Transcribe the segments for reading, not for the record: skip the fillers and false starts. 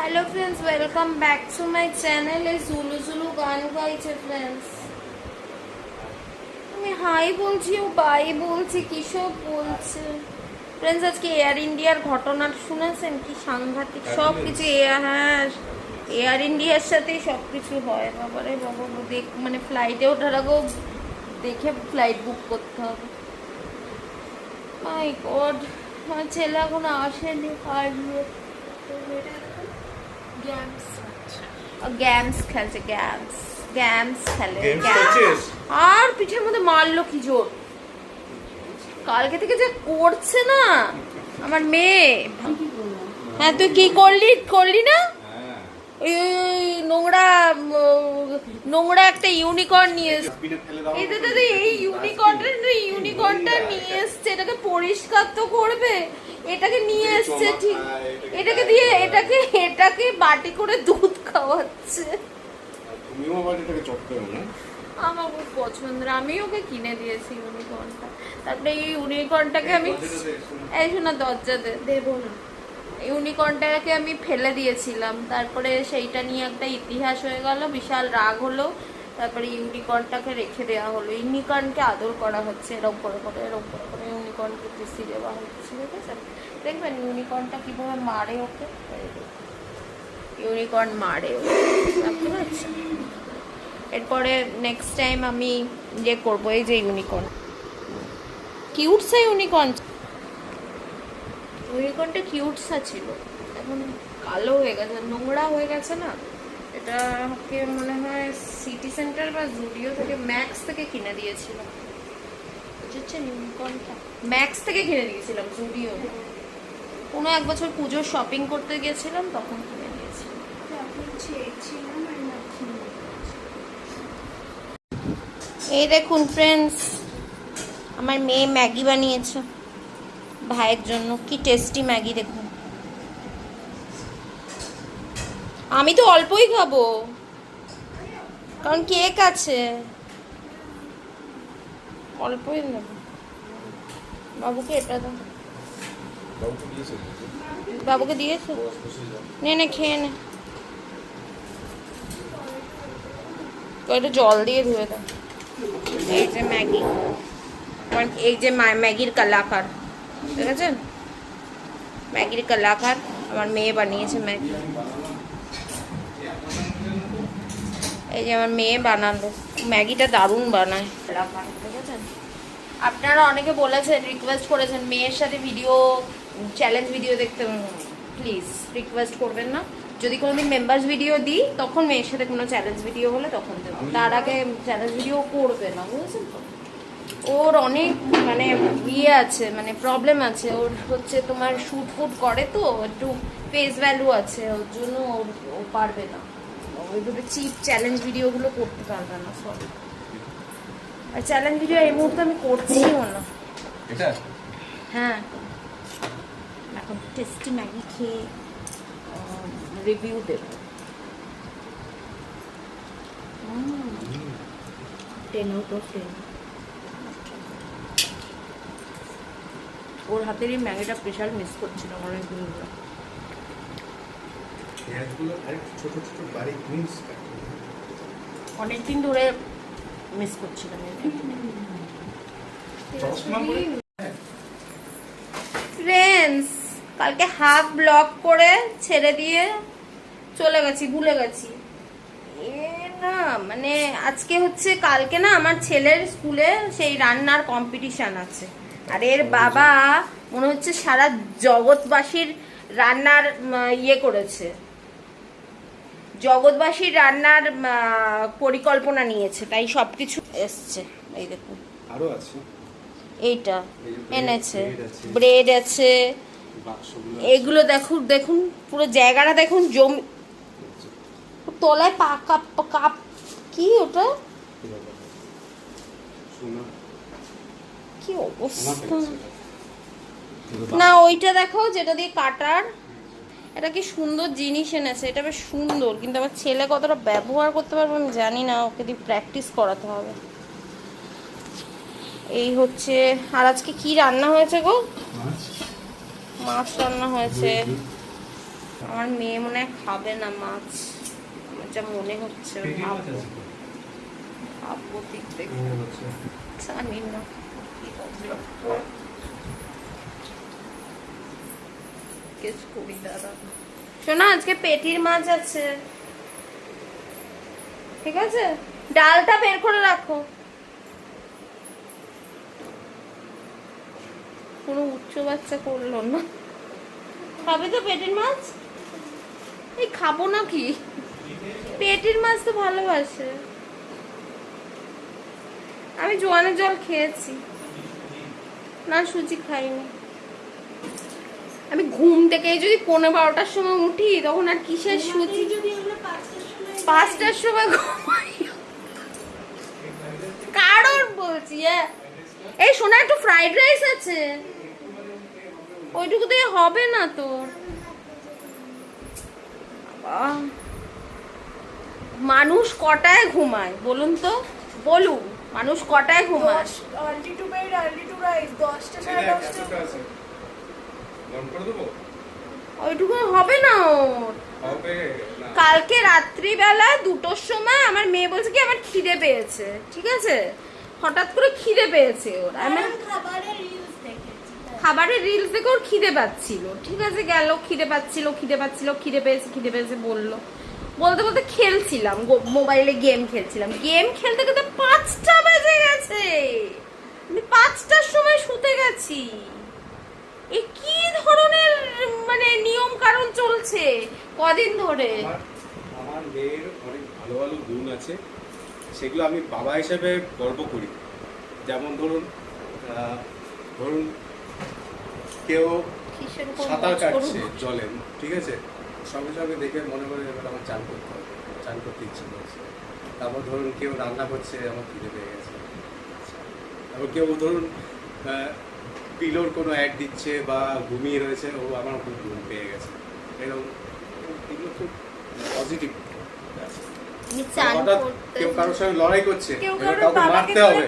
Hello friends, welcome back to my channel. এই Zulu Zulu গান গাইছে ফ্রেন্ডস। আমি হাই বলছি, ও বাই বলছি, কিসব বলছে ফ্রেন্ডস। আজকে এয়ার ইন্ডিয়ার ঘটনা শুনেছেন? কি সাংঘাতিক সব কিছু। হ্যাঁ, এয়ার ইন্ডিয়ার সাথেই সব কিছু হয়। বাবারে বাবা, দেখ মানে ফ্লাইটে ওঠার আগেও দেখে ফ্লাইট বুক করতে হবে। মাই গড, আমার ছেলে এখনো আসেনি, আসবে। গেমস খেলছে, গেমস খেলে। আর পিঠের মধ্যে মারলো কি জোর! কালকে থেকে যে করছে না আমার মেয়ে। হ্যাঁ, তুই কি করলি না? ওই নোংরা নোংরা একটা ইউনিকর্ন নিয়ে এসছে। এই ইউনিকর্নটা নিয়ে এসছে, এটাকে পরিষ্কার তো করবে। এটাকে নিয়ে এসছে ঠিক, এটাকে দিয়ে এটাকে বাটি করে দুধ খাওয়াচ্ছে। আমার খুব পছন্দের, আমি ওকে কিনে দিয়েছি ইউনিকর্নটা। তারপরে এই ইউনিকর্নটাকে আমি এই শোনা দরজাতে দেবো না, ইউনিকর্নটাকে আমি ফেলে দিয়েছিলাম। তারপরে সেইটা নিয়ে একটা ইতিহাস হয়ে গেল, বিশাল রাগ হলো। তারপরে ইউনিকর্নটাকে রেখে দেওয়া হলো। ইউনিকর্নকে আদর করা হচ্ছে, এরকম করে ইউনিকর্নকে পুষি দেওয়া হচ্ছে। ঠিক আছে, দেখবেন ইউনিকর্নটা কিভাবে মারে ওকে। ইউনিকর্ন মারে ওকে, বুঝতে পারছেন? এরপরে নেক্সট টাইম আমি ইয়ে করবো, এই যে ইউনিকর্ন, কিউটসা ইউনিকর্নটা কিউটসা ছিল, এখন কালো হয়ে গেছে, নোংরা হয়ে গেছে না। এটাকে মনে হয় সিটি সেন্টার বা জুডিও থেকে, ম্যাক্স থেকে কিনে দিয়েছিলাম। বুঝছেন, ইউনিকর্নটা ম্যাক্স থেকে কিনে দিয়েছিলাম, জুডিও। কোনো এক বছর পুজোর শপিং করতে গিয়েছিলাম, তখন কিনে দিয়েছিলাম। এই দেখুন ফ্রেন্ডস, আমার মেয়ে ম্যাগি বানিয়েছে ভাইয়ের জন্য। কি টেস্টি ম্যাগি দেখুন। আমি তো অল্পই খাবো, কারণ কেক আছে। অল্পই নেব। বাবুকে এটা দাও। বাবুকে দিয়েছে? নে খেয়ে নে। একটু জল দিয়ে ধুয়ে দাও। এই যে ম্যাগি, এই যে ম্যাগির কালাকার, ঠিক আছে? ম্যাগির কালাকার আমার মেয়ে বানিয়েছে ম্যাগি। এই যে আমার মেয়ে বানালো ম্যাগিটা, দারুণ বানায়। ঠিক আছে, আপনারা অনেকে বলেছেন, রিকোয়েস্ট করেছেন মেয়ের সাথে ভিডিও, চ্যালেঞ্জ ভিডিও দেখতে। প্লিজ রিকোয়েস্ট করবেন না। যদি কোনোদিন মেম্বার্স ভিডিও দিই, তখন মেয়ের সাথে কোনো চ্যালেঞ্জ ভিডিও হলে তখন দেবো। তার আগে চ্যালেঞ্জ ভিডিও করবে না, বুঝেছেন তো? ওর অনেক মানে ইয়ে আছে, মানে প্রবলেম আছে। ওর হচ্ছে তোমার শ্যুট ফুট করে তো, একটু ফেস ভ্যালু আছে, ওর জন্য ও পারবে না ওইভাবে চিপ চ্যালেঞ্জ ভিডিওগুলো করতে পারবে না। সরি, আর চ্যালেঞ্জ ভিডিও এই মুহূর্তে আমি করছিও না। হ্যাঁ, এখন টেস্টি ম্যাগি খেয়ে রিভিউ দেব। 10 out of 10। ওর হাতের এই ম্যাগিটা স্পেশাল মিস করছিলাম অনেকদিন ধরে। অনেকদিন ধরে মিস করছিলাম। ফ্রেন্ডস, কালকে হাফ ব্লগ করে ছেড়ে দিয়ে চলে গেছি, ভুলে গেছি। না মানে আজকে হচ্ছে, কালকে না আমার ছেলের স্কুলে সেই রান্নার কম্পিটিশন আছে। আর এর বাবা মনে হচ্ছে সারা জগৎবাসীর রান্নার ইয়ে করেছে, জগৎবাসীর রান্নার পরিকল্পনা নিয়েছে, তাই সবকিছু এসছে। এই দেখুন, আরো আছে, এইটা এনেছে, ব্রেড আছে, এগুলো দেখুন, দেখুন পুরো জায়গাটা দেখুন, জমি তলায় কাপ কি ওটা, কি অবস্থা! না ওইটা দেখো, যেটা দিয়ে কাটার, এটা কি সুন্দর জিনিস এনেছে, এটা বেশ সুন্দর। কিন্তু আমার ছেলে কতটা ব্যবহার করতে পারবে আমি জানি না, ওকে দিয়ে প্র্যাকটিস করাতে হবে। এই হচ্ছে। আর আজকে কি রান্না হয়েছে গো? মাছ রান্না হয়েছে। আমার মেয়ে মনে হয় খাবে না মাছ, আমার যা মনে হচ্ছে। খাবো ঠিক দেখে জানি না। শোনো আজকে পেটির মাছ আছে, ঠিক আছে? ডালটা বের করে রাখো। কোনো উচ্চ বাচ্চা করলো না। খাবে তো পেটির মাছ? এই খাবো না কি, পেটির মাছ তো ভালোবাসে। আমি জোয়ানের জল খেয়েছি না, সুজি খাইনি। আমি ঘুম থেকে যদি 11:30টার সময় উঠি তখন আর কিসের সুজি? 5টার সময় ঘুমাই। কারণ বলছি এই শোনা, একটু ফ্রাইড রাইস আছে, ওইটুকু দিয়ে হবে না তো। মানুষ কটায় ঘুমায় বলুন তো, বলুন মানুষ কটায় ঘুমায়? ওইটুকু হবে না ওর। কালকে রাত্রিবেলা 2টোর সময় আমার মেয়ে বলছে কি আমার খিদে পেয়েছে, ঠিক আছে? হঠাৎ করে খিদে পেয়েছে ওর, আমি খাবারের রিলস দেখে ওর খিদে পাচ্ছিল, ঠিক আছে? গেল খিদে পাচ্ছিল, খিদে পেয়েছে বললো। বলতে বলতে খেলছিলাম, মোবাইলে গেম খেলছিলাম, গেম খেলতে খেলতে 5টা বেজে গেছে। আমি 5টার সময় শুতে গেছি। এ কি ধরনের মানে নিয়ম কারণ চলছে কদিন ধরে? আমার মেয়ের অনেক ভালো ভালো গুণ আছে, সেগুলো আমি বাবা হিসেবে গর্ব করি। যেমন ধরুন কেউ সাঁতার কাটছে জলে, ঠিক আছে? সঙ্গে সঙ্গে দেখে মনে করে এবার আমার চান করতে হবে, চান করতে ইচ্ছে করছে। তারপর ধরুন কেউ রান্না করছে, আমার খিদে পেয়ে গেছে। তারপর কেউ ধরুন পিলোর কোনো অ্যাড দিচ্ছে বা ঘুমিয়ে রয়েছে, ও আমার খুব ঘুম পেয়ে গেছে। এরকম এগুলো খুব পজিটিভ। কেউ কারোর সঙ্গে লড়াই করছে, কাউকে মারতে হবে,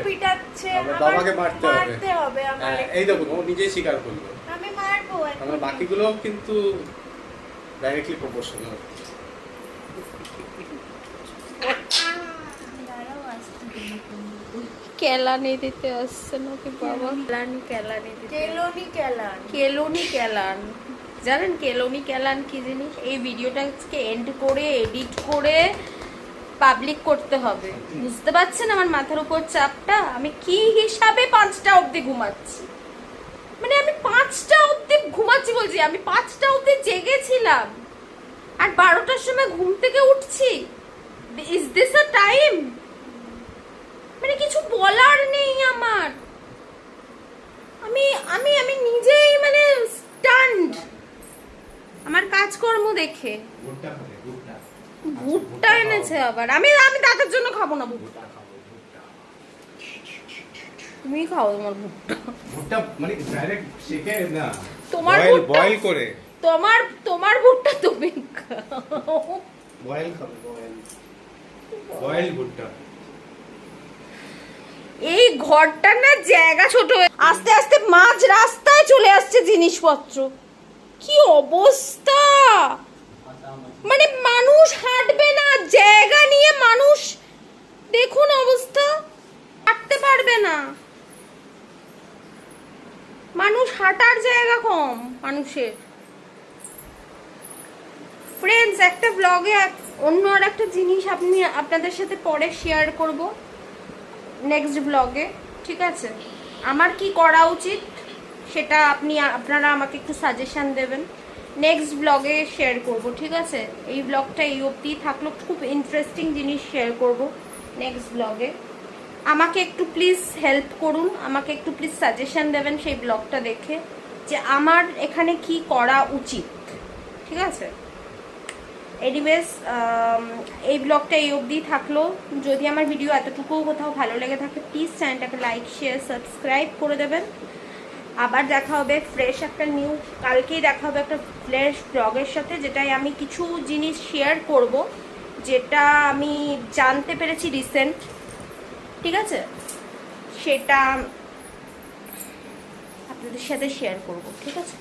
বাবাকে মারতে হবে, এই দেখুন ও নিজেই স্বীকার করলো। আমার বাকিগুলো কিন্তু ডাইরেক্টলি প্রপোর্শনাল। কেলানি দিতে আসছে নাকি বাবা? কেলনি ক্যালান জানেন? কেলনি ক্যালান কি জিনিস? এই ভিডিওটা আজকে এন্ড করে এডিট করে পাবলিক করতে হবে, বুঝতে পারছেন আমার মাথার উপর চাপটা? আমি কি হিসাবে 5টা অবধি ঘুমাচ্ছি, মানে আমি 5টা অবধি ঘুমাচ্ছি বলছি, আমি 5টা অবধি জেগেছিলাম আর 12টার সময় ঘুম থেকে উঠছি। Is this a time? মানে কিছু বলার নেই আমার। আমি আমি আমি নিজেই মানে স্টান্ড আমার কাজকর্ম দেখে। ভুট্টা এনেছে আবার, আমি দাদার জন্য খাবো না ভুট্টা। তুমি খাও তোমার ভুট্টা মানে ডাইরেক্ট সেকে না, তোমার বয়েল করে। তোমার ভুট্টা তুমি খাও, বয়েল খাবে, বয়েল ভুট্টা। এই ঘরটার না জায়গা ছোট, আস্তে আস্তে মাঝ রাস্তায় চলে আসছে জিনিসপত্র। কি অবস্থা, মানে মানুষ হাঁটবে না জায়গা নিয়ে, মানুষ দেখুন অবস্থা, হাঁটতে পারবে না মানুষ, হাঁটার জায়গা কম মানুষের। ফ্রেন্ডস, একটা ব্লগে অন্য আর একটা জিনিস আপনাদের সাথে পরে শেয়ার করব নেক্সট ব্লগে, ঠিক আছে? আমার কি করা উচিত সেটা আপনারা আমাকে একটু সাজেশন দেবেন, নেক্সট ব্লগে শেয়ার করব, ঠিক আছে? এই ব্লগটা এই অবধি থাকলো, খুব ইন্টারেস্টিং জিনিস শেয়ার করব নেক্সট ব্লগে। আমাকে একটু প্লিজ হেল্প করুন, আমাকে একটু প্লিজ সাজেশন দেবেন সেই ব্লগটা দেখে যে আমার এখানে কি করা উচিত, ঠিক আছে? এনিওয়েজ, এই ব্লগটা এই অবধি থাকলো। যদি আমার ভিডিও এতটুকু কোথাও ভালো লেগে থাকে প্লিজ চ্যানেলটাকে লাইক শেয়ার সাবস্ক্রাইব করে দেবেন। আবার দেখা হবে ফ্রেশ একটা কালকেই দেখা হবে একটা ফ্রেশ ব্লগের সাথে, যেটাই আমি কিছু জিনিস শেয়ার করব যেটা আমি জানতে পেরেছি রিসেন্ট, ঠিক আছে? সেটা আপনাদের সাথে শেয়ার করব, ঠিক আছে?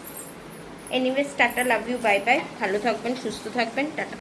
Anyways tata, love you, bye bye, ভালো থাকবেন, সুস্থ থাকবেন, টাটা।